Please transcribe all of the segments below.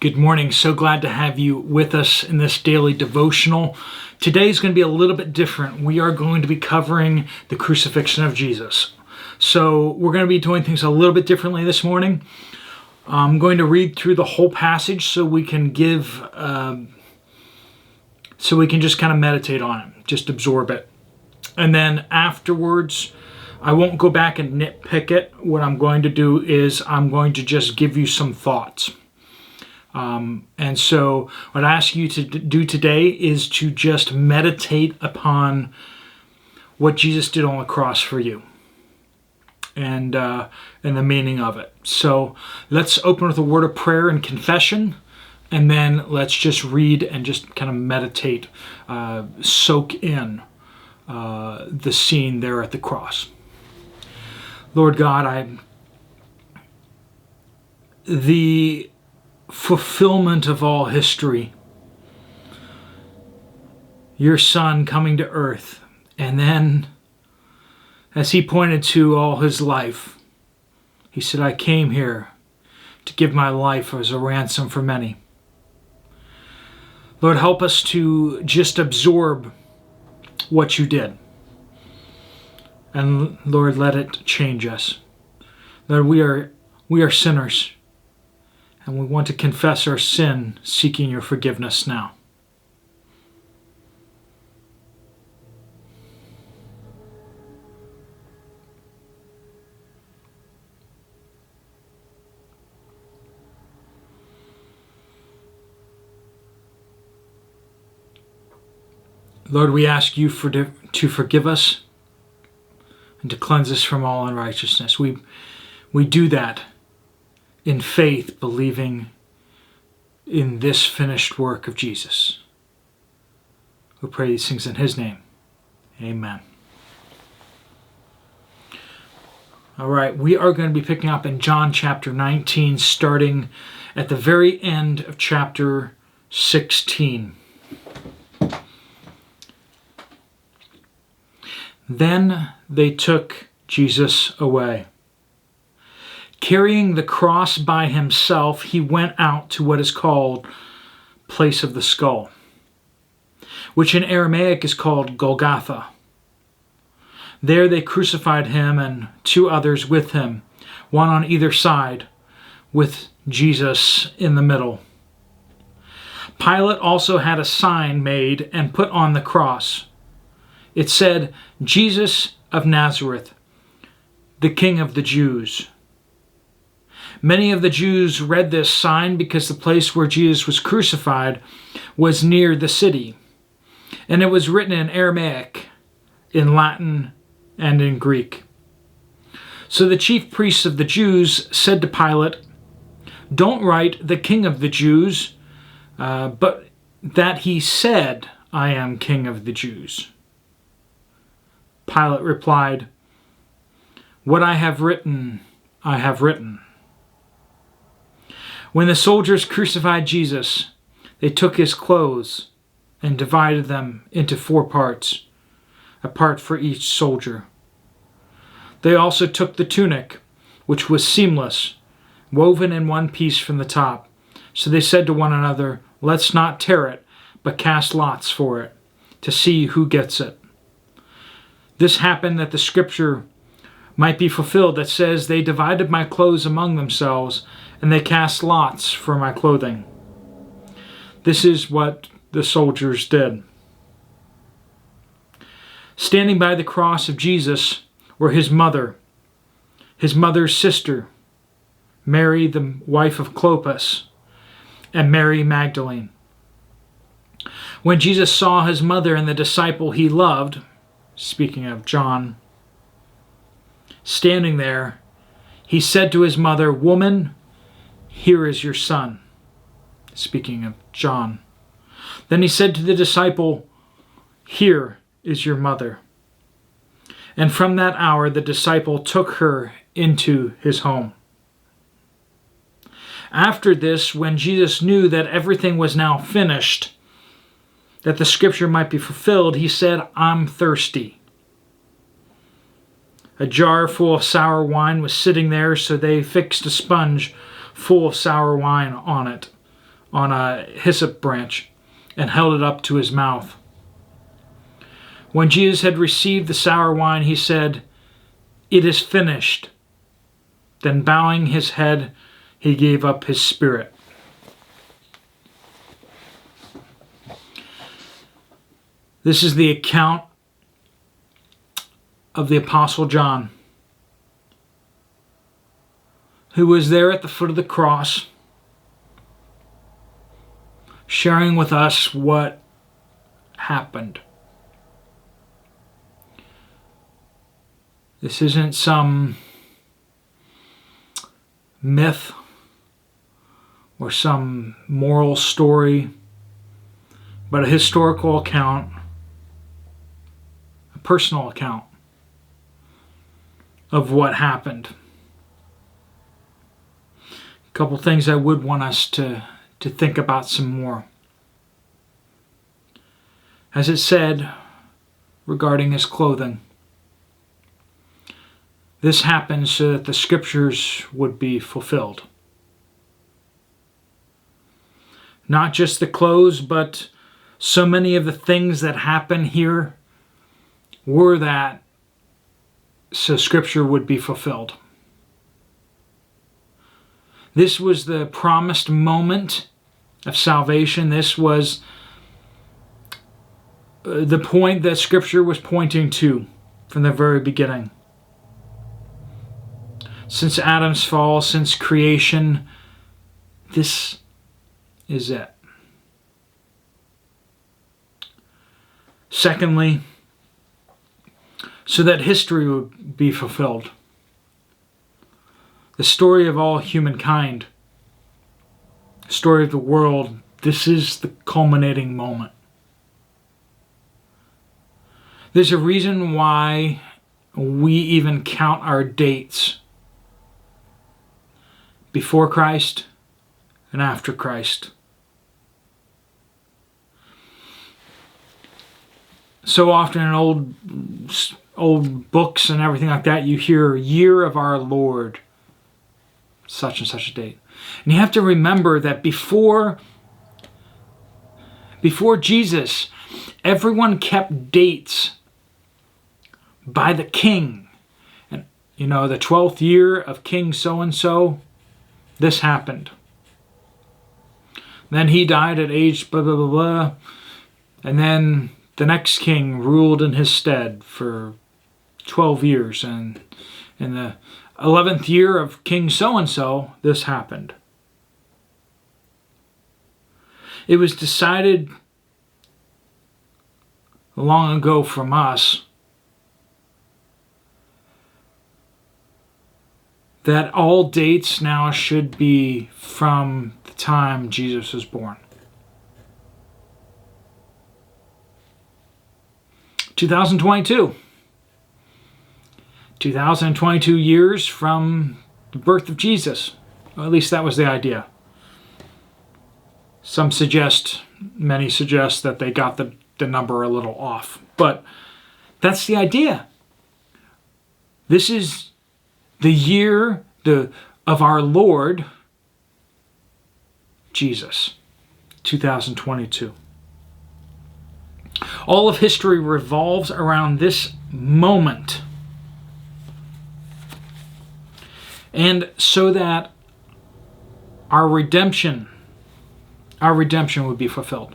Good morning. So glad to have you with us in this daily devotional. Today is going to be a little bit different. We are going to be covering the crucifixion of Jesus. So we're going to be doing things a little bit differently this morning. I'm going to read through the whole passage so we can just kind of meditate on it, just absorb it. And then afterwards, I won't go back and nitpick it. What I'm going to do is I'm going to just give you some thoughts. And so what I ask you to do today is to just meditate upon what Jesus did on the cross for you and the meaning of it. So let's open with a word of prayer and confession, and then let's just read and just kind of meditate, soak in the scene there at the cross. Lord God, the fulfillment of all history, your Son coming to earth, and then as he pointed to all his life, he said, I came here to give my life as a ransom for many. Lord, help us to just absorb what you did. And Lord, let it change us. Lord, we are sinners. And we want to confess our sin, seeking your forgiveness now. Lord, we ask you to forgive us and to cleanse us from all unrighteousness. We do that in faith, believing in this finished work of Jesus. We pray these things in his name. Amen. All right, we are going to be picking up in John chapter 19, starting at the very end of chapter 16. Then they took Jesus away. Carrying the cross by himself, he went out to what is called Place of the Skull, which in Aramaic is called Golgotha. There they crucified him and two others with him, one on either side, with Jesus in the middle. Pilate also had a sign made and put on the cross. It said, Jesus of Nazareth, the King of the Jews. Many of the Jews read this sign because the place where Jesus was crucified was near the city, and it was written in Aramaic, in Latin, and in Greek. So the chief priests of the Jews said to Pilate, Don't write the King of the Jews, but that he said, I am King of the Jews. Pilate replied, What I have written, I have written. When the soldiers crucified Jesus, they took his clothes and divided them into 4 parts, a part for each soldier. They also took the tunic, which was seamless, woven in one piece from the top. So they said to one another, Let's not tear it, but cast lots for it, to see who gets it. This happened that the scripture might be fulfilled that says, They divided my clothes among themselves, and they cast lots for my clothing. This is what the soldiers did. Standing by the cross of Jesus were his mother's sister, Mary, the wife of Clopas, and Mary Magdalene. When Jesus saw his mother and the disciple he loved, speaking of John, standing there, he said to his mother, Woman, here is your son. Speaking of John. Then he said to the disciple, Here is your mother. And from that hour the disciple took her into his home. After this, when Jesus knew that everything was now finished, that the scripture might be fulfilled, he said, I'm thirsty. A jar full of sour wine was sitting there, so they fixed a sponge full of sour wine on it, on a hyssop branch and held it up to his mouth. When Jesus had received the sour wine, he said, "It is finished." Then bowing his head, he gave up his spirit. This is the account of the Apostle John, who was there at the foot of the cross, sharing with us what happened. This isn't some myth or some moral story, but a historical account, a personal account of what happened. A couple things I would want us to think about some more. As it said regarding his clothing, this happened so that the scriptures would be fulfilled. Not just the clothes, but so many of the things that happen here were that so scripture would be fulfilled. This was the promised moment of salvation. This was the point that scripture was pointing to from the very beginning. Since Adam's fall, since creation, this is it. Secondly, so that history would be fulfilled. The story of all humankind, the story of the world, this is the culminating moment. There's a reason why we even count our dates before Christ and after Christ. So often in old books and everything like that, you hear year of our Lord, such and such a date. And you have to remember that before Jesus, everyone kept dates by the king. And the 12th year of King so-and-so, this happened. Then he died at age blah, blah, blah, blah. And then the next king ruled in his stead for 12 years. And in the 11th year of King so-and-so, this happened. It was decided long ago from us that all dates now should be from the time Jesus was born. 2022. 2022 years from the birth of Jesus. Or at least that was the idea. Many suggest that they got the number a little off. But that's the idea. This is the year of our Lord Jesus, 2022. All of history revolves around this moment. And so that our redemption would be fulfilled.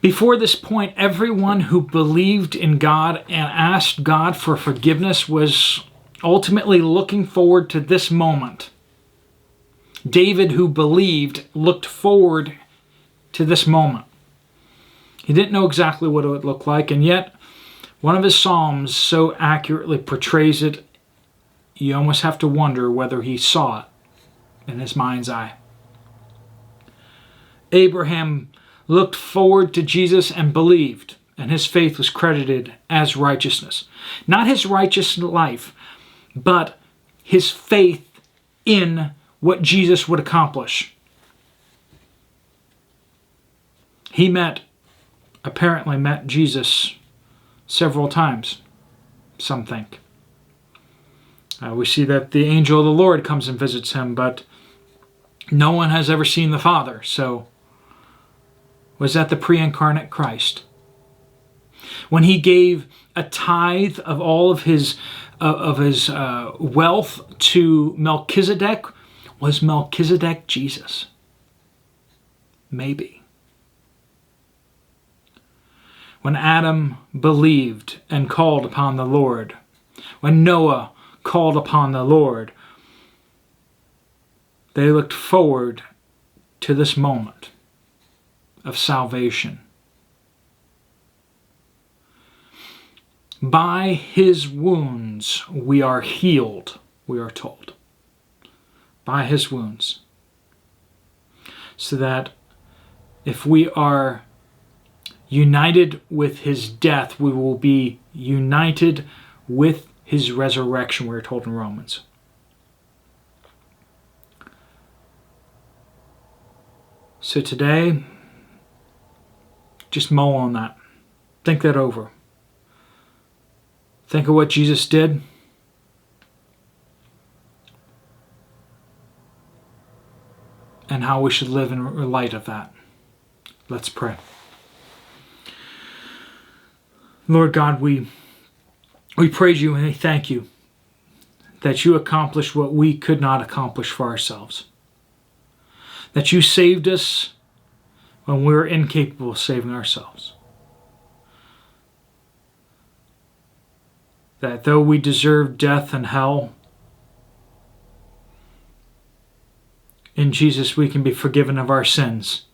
Before this point, everyone who believed in God and asked God for forgiveness was ultimately looking forward to this moment. David, who believed, looked forward to this moment. He didn't know exactly what it would look like, and yet one of his psalms so accurately portrays it, you almost have to wonder whether he saw it in his mind's eye. Abraham looked forward to Jesus and believed, and his faith was credited as righteousness. Not his righteous life, but his faith in what Jesus would accomplish. He apparently met Jesus several times, some think. We see that the angel of the Lord comes and visits him, but No one has ever seen the Father. So was that the pre-incarnate Christ? When he gave a tithe of all of his wealth to Melchizedek, was Melchizedek Jesus? Maybe. When Adam believed and called upon the Lord, when Noah called upon the Lord, they looked forward to this moment of salvation. By his wounds we are healed, we are told. By his wounds. So that if we are united with his death, we will be united with his resurrection, we're told in Romans. So today, just mull on that. Think that over. Think of what Jesus did. And how we should live in light of that. Let's pray. Lord God, we praise you and we thank you that you accomplished what we could not accomplish for ourselves. That you saved us when we were incapable of saving ourselves. That though we deserve death and hell, in Jesus we can be forgiven of our sins.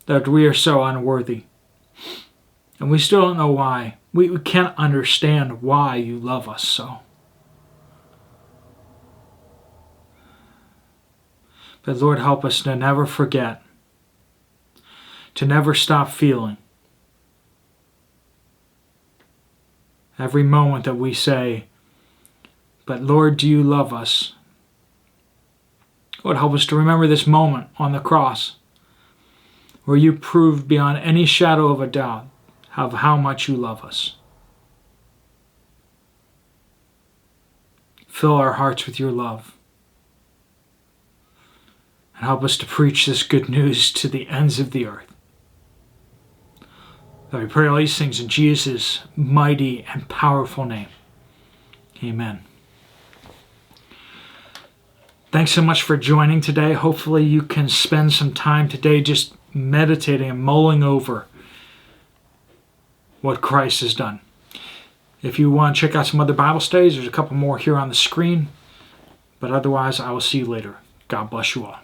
That we are so unworthy. And we still don't know why. We can't understand why you love us so. But Lord, help us to never forget, to never stop feeling. Every moment that we say, but Lord, do you love us? Lord, help us to remember this moment on the cross where you proved beyond any shadow of a doubt of how much you love us. Fill our hearts with your love. And help us to preach this good news to the ends of the earth. That we pray all these things in Jesus' mighty and powerful name. Amen. Thanks so much for joining today. Hopefully you can spend some time today just meditating and mulling over what Christ has done. If you want to check out some other Bible studies, there's a couple more here on the screen. But otherwise, I will see you later. God bless you all.